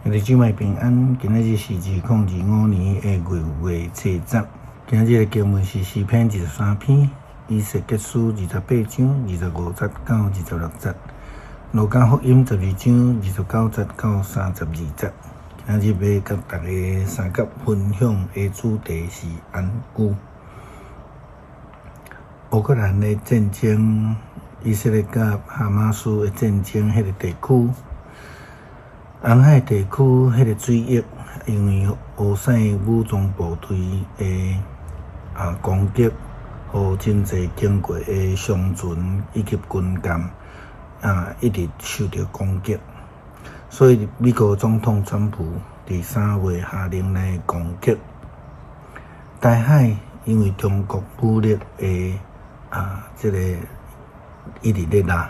日姊妹平安，今仔日是2025年的月初10。今日的经文是诗篇23篇，以西结书28章25节到26节，路加福音12章29节到32节。今日要甲大家三角分享的主题是安居。乌克兰的战争，以色列甲哈马斯的战争，迄个地区。红海地区迄个水域，因为乌塞武装部队的攻击，和真侪经过的商船以及军舰一直受到攻击，所以美国总统川普伫3月下令来攻击台海，因为中国武力的这个一直咧拉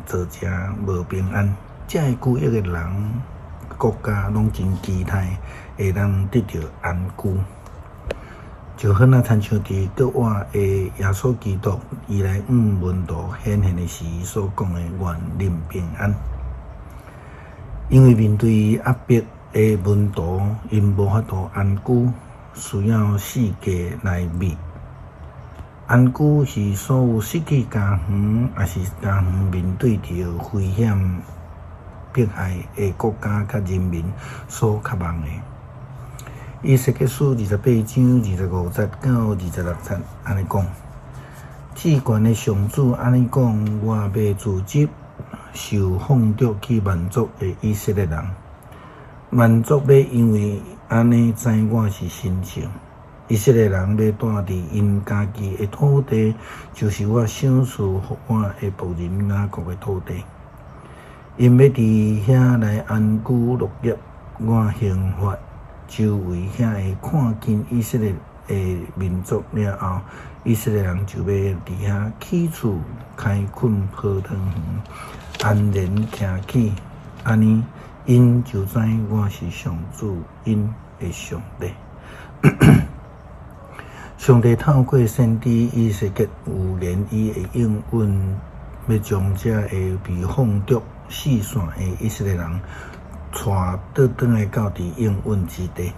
造成无平安。遮个区域的人、国家拢真期待会当得到安居，就好像亲像伫国外的耶稣基督伊来门徒显现的时所讲的愿临平安。因为面对压迫的门徒，因无法度安居，需要世界来灭。安居是所有失去家园，也是家园面对着危险迫害的国家甲人民所渴望的。以西结书28章25节到26节安尼讲：至高的上主安尼讲，我要组织受放逐去万族的以色列人，万族要因为安尼知我是神圣。以色列人要住伫因家己的土地，就是我赏赐予我的仆人雅各的土地。因要伫遐来安居乐业，我刑罚周围遐会看见以色列的民族了后，以色列人就要伫遐起厝、开垦、泡汤园，安然徛起。安尼，因就知我是上主，因的上帝。上帝透过先知以西结有言伊的应允，要将这会被放逐四散的以色列人带倒来到伫应允之地，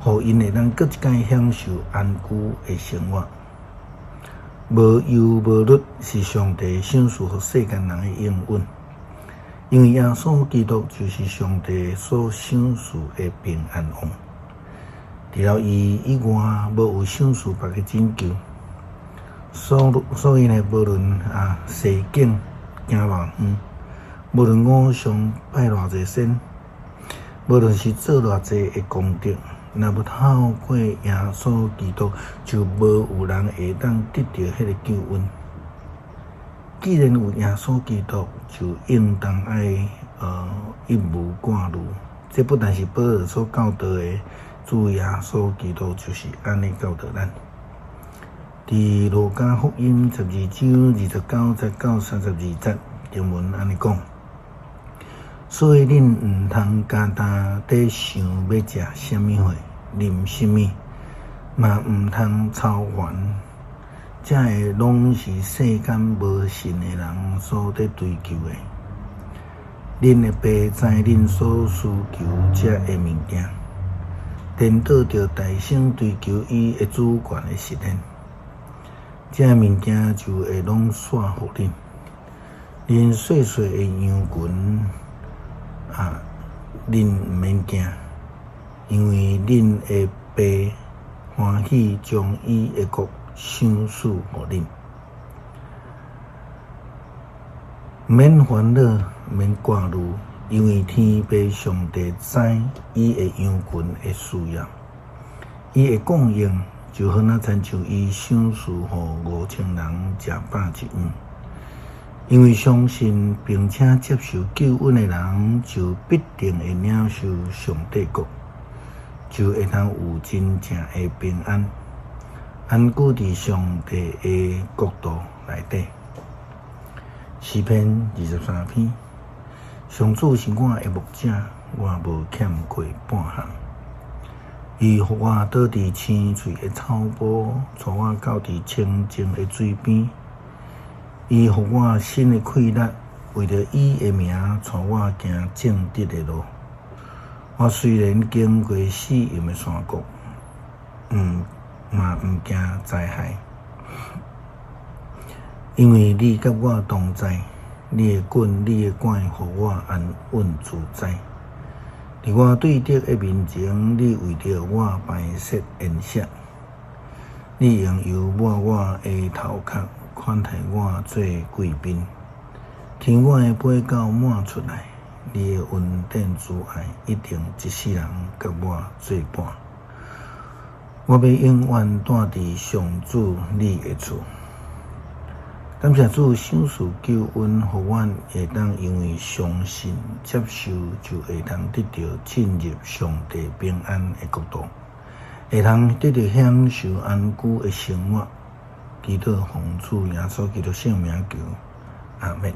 互因会当搁一摆享受安居的生活。无忧无虑是上帝赏赐予世间人的应允，因为耶稣基督就是上帝所赏赐的平安王。除了伊以外，无有赏赐别个拯救。所以呢，无论西境行偌远，无论偶像拜偌济神，无论是做偌济的功德，若要透过耶稣基督，就无有人会当得到迄个救恩。既然有耶稣基督，就应当爱一无挂虑。这不但是保罗所教导的，主耶稣基督就是安尼教导咱。伫路加福音12章29节到32节，经文安尼讲：所以恁毋通加担在想要食什么货，啉什么，嘛毋通操烦。这个拢是世间无信的人所在追求的。恁的爸知恁所需求这个物件，颠倒着大声追求伊的主权的实现。这物件就会拢煞互恁。恁细细的羊群恁毋免惊，因为恁的爸欢喜将伊的国赏赐互恁。毋免烦恼，毋免挂虑，因为天父上帝知伊的羊群的需要，伊会供应，就好像亲像伊赏赐予5000人食饱一碗。因为相信并且接受救恩的人，就必定会领受上帝国，就会当有真正的平安，安居伫上帝的国度内底。诗篇23篇，上主是我的牧者，我无欠缺半项。伊互我倒伫青翠的草坡，带我到伫清净的水边。伊互我新的气力，为着伊的名，带我行正直的路。我虽然经过死荫的山谷，嘛毋惊灾害，因为你甲我同在，你的棍、你的管，互我安稳自在。伫我对敌的面前，你为着我摆设筵席，你用油抹我的头壳，款待我做贵宾。天我的被罩满出来，你的恩典慈爱一定一世人甲我作伴。我要永远住伫上主你的厝。感谢主赏赐救恩，互阮会当因为相信接受，就会当得到进入上帝平安的国度，会当得到享受安居的生活。祈祷奉主耶稣基督圣名求，阿们。